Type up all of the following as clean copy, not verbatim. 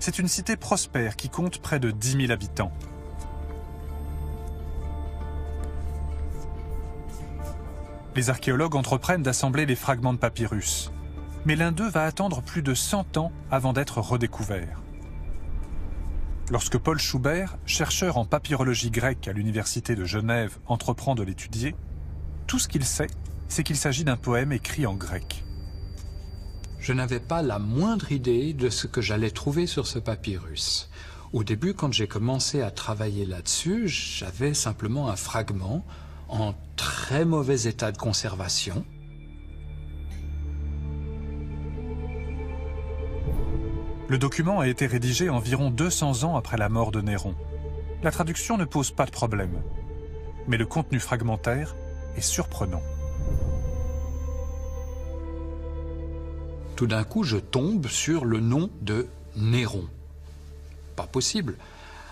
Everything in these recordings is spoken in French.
C'est une cité prospère qui compte près de 10 000 habitants. Les archéologues entreprennent d'assembler les fragments de papyrus. Mais l'un d'eux va attendre plus de 100 ans avant d'être redécouvert. Lorsque Paul Schubert, chercheur en papyrologie grecque à l'université de Genève, entreprend de l'étudier, tout ce qu'il sait, c'est qu'il s'agit d'un poème écrit en grec. Je n'avais pas la moindre idée de ce que j'allais trouver sur ce papyrus. Au début, quand j'ai commencé à travailler là-dessus, j'avais simplement un fragment en très mauvais état de conservation. Le document a été rédigé environ 200 ans après la mort de Néron. La traduction ne pose pas de problème. Mais le contenu fragmentaire est surprenant. Tout d'un coup, je tombe sur le nom de Néron. Pas possible.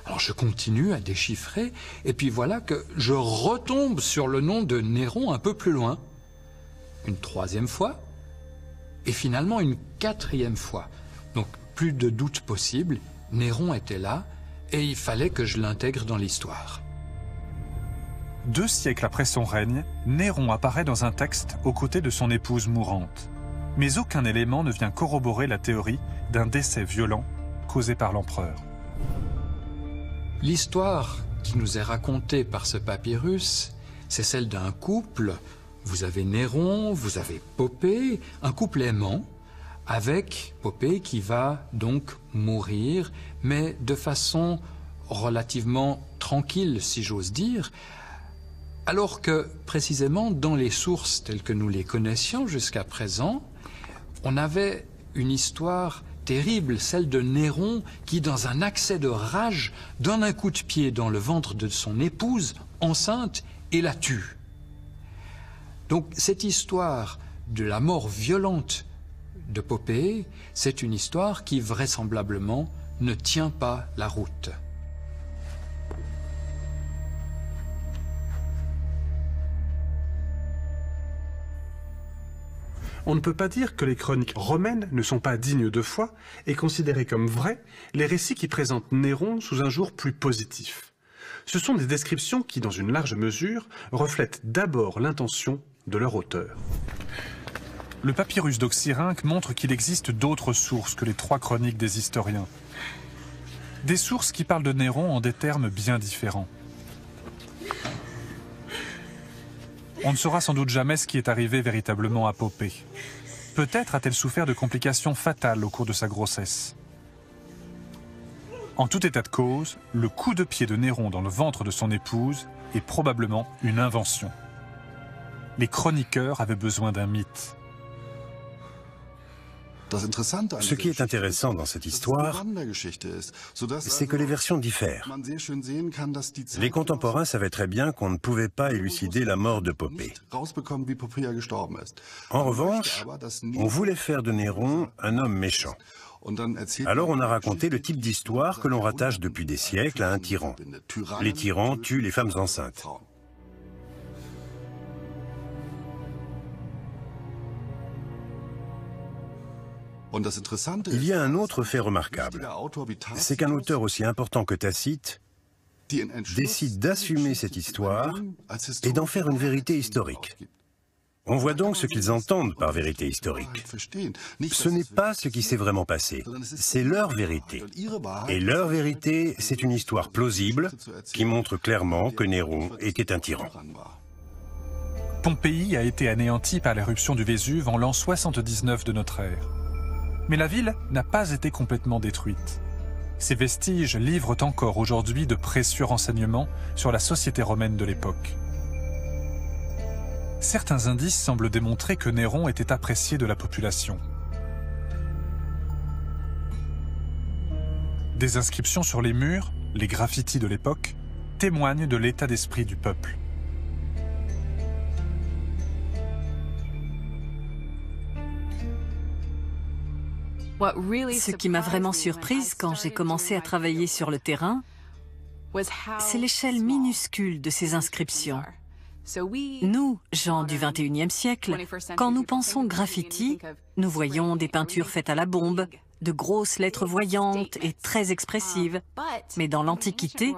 Alors je continue à déchiffrer, et puis voilà que je retombe sur le nom de Néron un peu plus loin. Une troisième fois, et finalement une quatrième fois. Donc plus de doute possible, Néron était là, et il fallait que je l'intègre dans l'histoire. 2 siècles après son règne, Néron apparaît dans un texte aux côtés de son épouse mourante. Mais aucun élément ne vient corroborer la théorie d'un décès violent causé par l'empereur. L'histoire qui nous est racontée par ce papyrus, c'est celle d'un couple. Vous avez Néron, vous avez Poppée, un couple aimant, avec Poppée qui va donc mourir, mais de façon relativement tranquille, si j'ose dire, alors que précisément dans les sources telles que nous les connaissions jusqu'à présent, on avait une histoire terrible, celle de Néron qui, dans un accès de rage, donne un coup de pied dans le ventre de son épouse enceinte et la tue. Donc cette histoire de la mort violente de Poppée, c'est une histoire qui vraisemblablement ne tient pas la route. On ne peut pas dire que les chroniques romaines ne sont pas dignes de foi et considérer comme vrais les récits qui présentent Néron sous un jour plus positif. Ce sont des descriptions qui, dans une large mesure, reflètent d'abord l'intention de leur auteur. Le papyrus d'Oxyrhynque montre qu'il existe d'autres sources que les 3 chroniques des historiens. Des sources qui parlent de Néron en des termes bien différents. On ne saura sans doute jamais ce qui est arrivé véritablement à Poppée. Peut-être a-t-elle souffert de complications fatales au cours de sa grossesse. En tout état de cause, le coup de pied de Néron dans le ventre de son épouse est probablement une invention. Les chroniqueurs avaient besoin d'un mythe. Ce qui est intéressant dans cette histoire, c'est que les versions diffèrent. Les contemporains savaient très bien qu'on ne pouvait pas élucider la mort de Poppée. En revanche, on voulait faire de Néron un homme méchant. Alors on a raconté le type d'histoire que l'on rattache depuis des siècles à un tyran. Les tyrans tuent les femmes enceintes. Il y a un autre fait remarquable, c'est qu'un auteur aussi important que Tacite décide d'assumer cette histoire et d'en faire une vérité historique. On voit donc ce qu'ils entendent par vérité historique. Ce n'est pas ce qui s'est vraiment passé, c'est leur vérité. Et leur vérité, c'est une histoire plausible qui montre clairement que Néron était un tyran. Pompéi a été anéantie par l'éruption du Vésuve en l'an 79 de notre ère. Mais la ville n'a pas été complètement détruite. Ces vestiges livrent encore aujourd'hui de précieux renseignements sur la société romaine de l'époque. Certains indices semblent démontrer que Néron était apprécié de la population. Des inscriptions sur les murs, les graffitis de l'époque, témoignent de l'état d'esprit du peuple. Ce qui m'a vraiment surprise quand j'ai commencé à travailler sur le terrain, c'est l'échelle minuscule de ces inscriptions. Nous, gens du XXIe siècle, quand nous pensons graffiti, nous voyons des peintures faites à la bombe, de grosses lettres voyantes et très expressives. Mais dans l'Antiquité,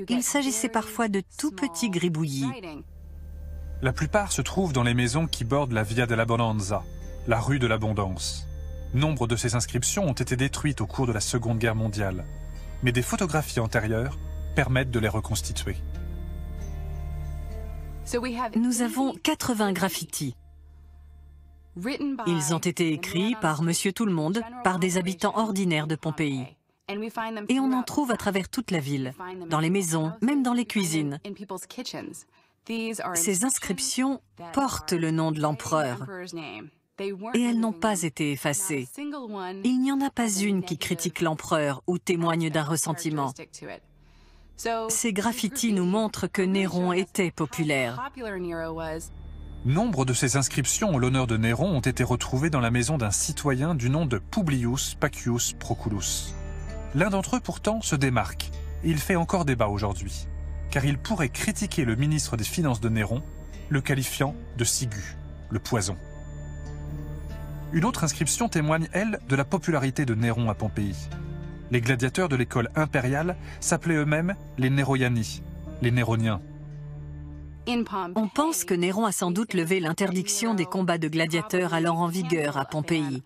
il s'agissait parfois de tout petits gribouillis. La plupart se trouvent dans les maisons qui bordent la Via dell'Abbondanza, la rue de l'abondance. Nombre de ces inscriptions ont été détruites au cours de la Seconde Guerre mondiale, mais des photographies antérieures permettent de les reconstituer. Nous avons 80 graffitis. Ils ont été écrits par Monsieur Tout-le-Monde, par des habitants ordinaires de Pompéi. Et on en trouve à travers toute la ville, dans les maisons, même dans les cuisines. Ces inscriptions portent le nom de l'empereur et elles n'ont pas été effacées. Il n'y en a pas une qui critique l'empereur ou témoigne d'un ressentiment. Ces graffitis nous montrent que Néron était populaire. Nombre de ces inscriptions en l'honneur de Néron ont été retrouvées dans la maison d'un citoyen du nom de Publius Pacius Proculus. L'un d'entre eux pourtant se démarque, et il fait encore débat aujourd'hui, car il pourrait critiquer le ministre des Finances de Néron, le qualifiant de Sigu, le poison. Une autre inscription témoigne, elle, de la popularité de Néron à Pompéi. Les gladiateurs de l'école impériale s'appelaient eux-mêmes les Néroniani, les Néroniens. On pense que Néron a sans doute levé l'interdiction des combats de gladiateurs alors en vigueur à Pompéi.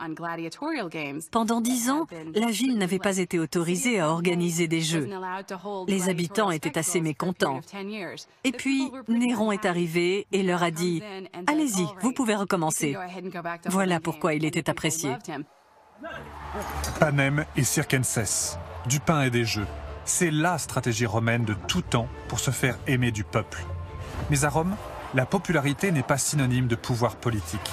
Pendant 10 ans, la ville n'avait pas été autorisée à organiser des jeux. Les habitants étaient assez mécontents. Et puis, Néron est arrivé et leur a dit « Allez-y, vous pouvez recommencer ». Voilà pourquoi il était apprécié. Panem et circenses, du pain et des jeux. C'est la stratégie romaine de tout temps pour se faire aimer du peuple. Mais à Rome, la popularité n'est pas synonyme de pouvoir politique.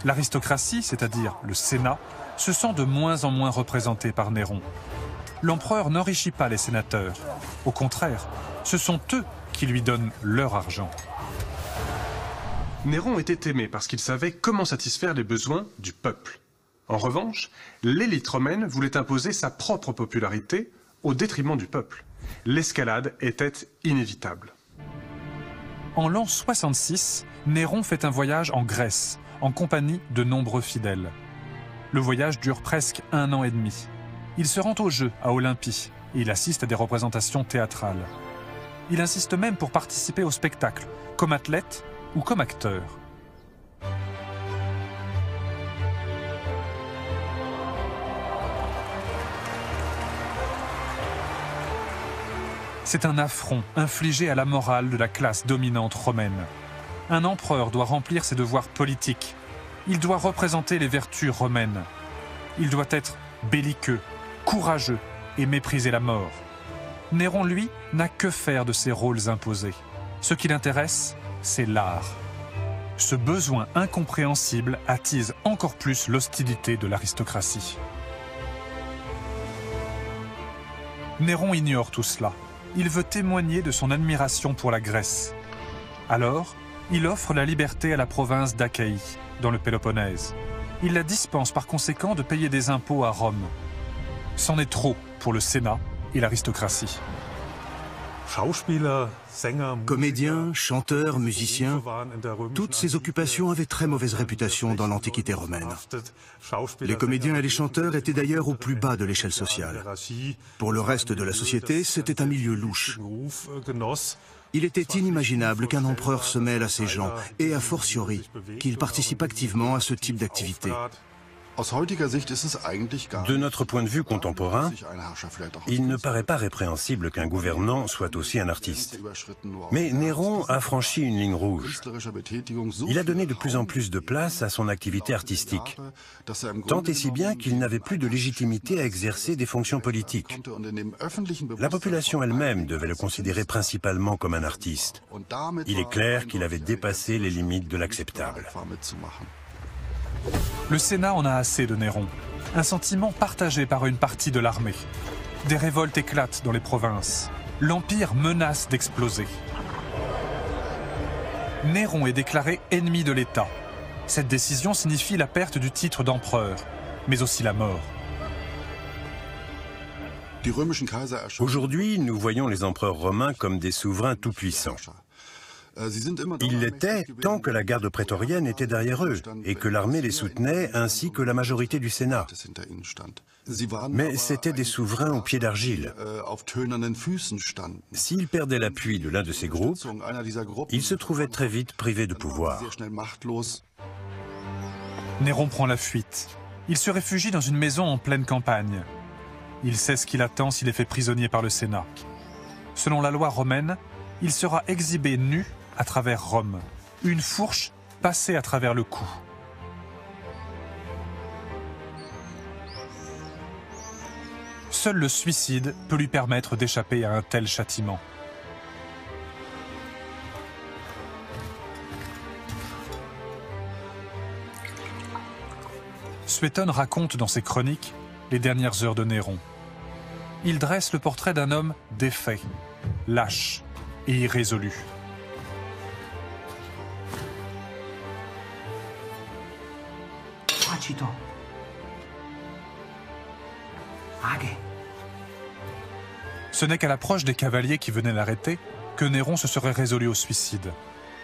L'aristocratie, c'est-à-dire le Sénat, se sent de moins en moins représentée par Néron. L'empereur n'enrichit pas les sénateurs. Au contraire, ce sont eux qui lui donnent leur argent. Néron était aimé parce qu'il savait comment satisfaire les besoins du peuple. En revanche, l'élite romaine voulait imposer sa propre popularité au détriment du peuple. L'escalade était inévitable. En l'an 66, Néron fait un voyage en Grèce, en compagnie de nombreux fidèles. Le voyage dure presque 1 an et demi. Il se rend aux Jeux, à Olympie, et il assiste à des représentations théâtrales. Il insiste même pour participer au spectacle, comme athlète ou comme acteur. C'est un affront infligé à la morale de la classe dominante romaine. Un empereur doit remplir ses devoirs politiques. Il doit représenter les vertus romaines. Il doit être belliqueux, courageux et mépriser la mort. Néron, lui, n'a que faire de ces rôles imposés. Ce qui l'intéresse, c'est l'art. Ce besoin incompréhensible attise encore plus l'hostilité de l'aristocratie. Néron ignore tout cela. Il veut témoigner de son admiration pour la Grèce. Alors, il offre la liberté à la province d'Achaïe, dans le Péloponnèse. Il la dispense par conséquent de payer des impôts à Rome. C'en est trop pour le Sénat et l'aristocratie. Comédiens, chanteurs, musiciens, toutes ces occupations avaient très mauvaise réputation dans l'Antiquité romaine. Les comédiens et les chanteurs étaient d'ailleurs au plus bas de l'échelle sociale. Pour le reste de la société, c'était un milieu louche. Il était inimaginable qu'un empereur se mêle à ces gens, et a fortiori qu'il participe activement à ce type d'activité. De notre point de vue contemporain, il ne paraît pas répréhensible qu'un gouvernant soit aussi un artiste. Mais Néron a franchi une ligne rouge. Il a donné de plus en plus de place à son activité artistique, tant et si bien qu'il n'avait plus de légitimité à exercer des fonctions politiques. La population elle-même devait le considérer principalement comme un artiste. Il est clair qu'il avait dépassé les limites de l'acceptable. Le Sénat en a assez de Néron, un sentiment partagé par une partie de l'armée. Des révoltes éclatent dans les provinces. L'Empire menace d'exploser. Néron est déclaré ennemi de l'État. Cette décision signifie la perte du titre d'empereur, mais aussi la mort. Aujourd'hui, nous voyons les empereurs romains comme des souverains tout-puissants. Ils l'étaient tant que la garde prétorienne était derrière eux et que l'armée les soutenait ainsi que la majorité du Sénat. Mais c'étaient des souverains aux pieds d'argile. S'ils perdaient l'appui de l'un de ces groupes, ils se trouvaient très vite privés de pouvoir. Néron prend la fuite. Il se réfugie dans une maison en pleine campagne. Il sait ce qu'il attend s'il est fait prisonnier par le Sénat. Selon la loi romaine, il sera exhibé nu à travers Rome, une fourche passée à travers le cou. Seul le suicide peut lui permettre d'échapper à un tel châtiment. Suétone raconte dans ses chroniques les dernières heures de Néron. Il dresse le portrait d'un homme défait, lâche et irrésolu. Ce n'est qu'à l'approche des cavaliers qui venaient l'arrêter que Néron se serait résolu au suicide.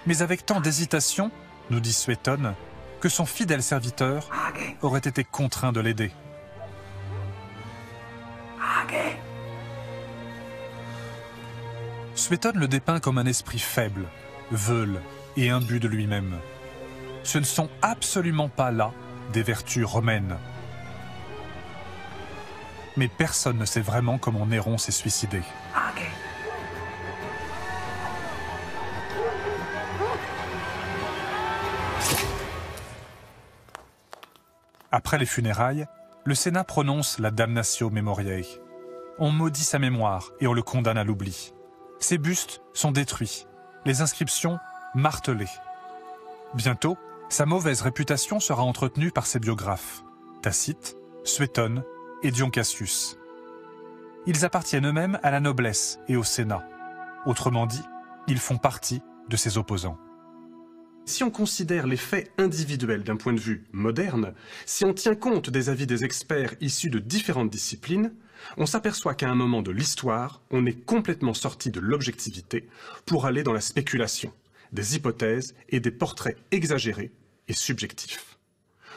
Mais avec tant d'hésitation, nous dit Suétone, que son fidèle serviteur aurait été contraint de l'aider. Suétone le dépeint comme un esprit faible, veule et imbu de lui-même. Ce ne sont absolument pas là des vertus romaines. Mais personne ne sait vraiment comment Néron s'est suicidé. Après les funérailles, le Sénat prononce la damnatio memoriae. On maudit sa mémoire et on le condamne à l'oubli. Ses bustes sont détruits, les inscriptions martelées. Bientôt, sa mauvaise réputation sera entretenue par ses biographes, Tacite, Suétone et Dion Cassius. Ils appartiennent eux-mêmes à la noblesse et au Sénat. Autrement dit, ils font partie de ses opposants. Si on considère les faits individuels d'un point de vue moderne, si on tient compte des avis des experts issus de différentes disciplines, on s'aperçoit qu'à un moment de l'histoire, on est complètement sorti de l'objectivité pour aller dans la spéculation, des hypothèses et des portraits exagérés et subjectifs.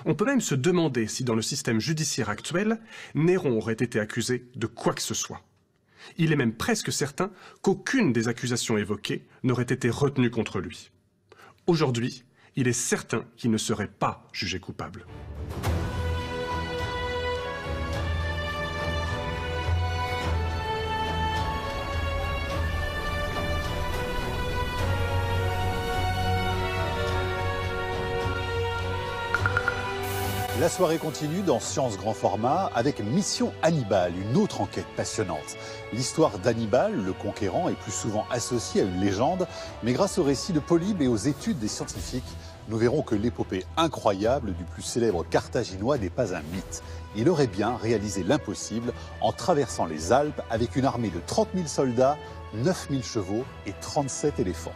On peut même se demander si dans le système judiciaire actuel, Néron aurait été accusé de quoi que ce soit. Il est même presque certain qu'aucune des accusations évoquées n'aurait été retenue contre lui. Aujourd'hui, il est certain qu'il ne serait pas jugé coupable. La soirée continue dans Science Grand Format avec Mission Hannibal, une autre enquête passionnante. L'histoire d'Hannibal, le conquérant, est plus souvent associée à une légende, mais grâce au récit de Polybe et aux études des scientifiques, nous verrons que l'épopée incroyable du plus célèbre Carthaginois n'est pas un mythe. Il aurait bien réalisé l'impossible en traversant les Alpes avec une armée de 30 000 soldats, 9 000 chevaux et 37 éléphants.